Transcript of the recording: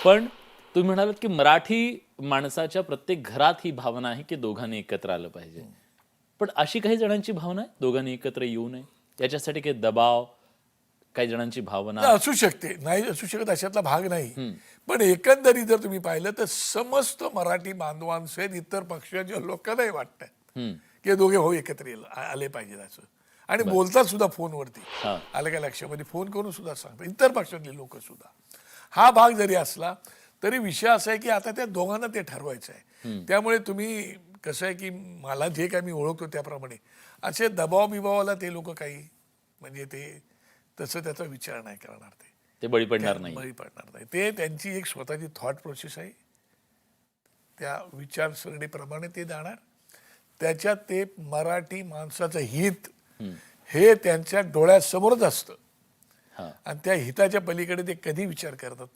पण तुम्ही म्हणालात की मराठी माणसाच्या प्रत्येक घरात ही भावना आहे की दोघांनी एकत्र आलं पाहिजे. पण अशी काही जणांची भावना आहे दोघांनी एकत्र येऊ नये, याच्यासाठी काही दबाव, काही जणांची भावना. नाही, असू शकते, नाही असू शकत अशातला भाग नाही. पण एकंदरीत जर तुम्ही पाहिलं तर समस्त मराठी बांधवांसहित इतर पक्षाच्या लोकांनाही वाटतं की हे दोघे एकत्र आले पाहिजेत असं. आणि बोलतात सुद्धा फोनवरती. हा. आलं का लक्षामध्ये, फोन करून सुद्धा सांगतात इतर पक्षातले लोक सुद्धा. हा भाग जरी असला तरी विषय असा आहे की आता त्या दोघांना ते ठरवायचं आहे. त्यामुळे तुम्ही कसं आहे की मला जे काय मी ओळखतो त्याप्रमाणे असे दबाव बिबावाला ते लोक काही म्हणजे ते तसं त्याचा विचार नाही करणार. ते बळी पडणार नाही. बळी पडणार नाही. ते त्यांची एक स्वतःची थॉट प्रोसेस आहे, त्या विचारसरणीप्रमाणे ते जाणार. त्याच्यात ते मराठी माणसाचं हित हे त्यांच्या डोळ्यासमोरच असतं. हा. आणि त्या हिताच्या पलीकडे ते कधी विचार करतात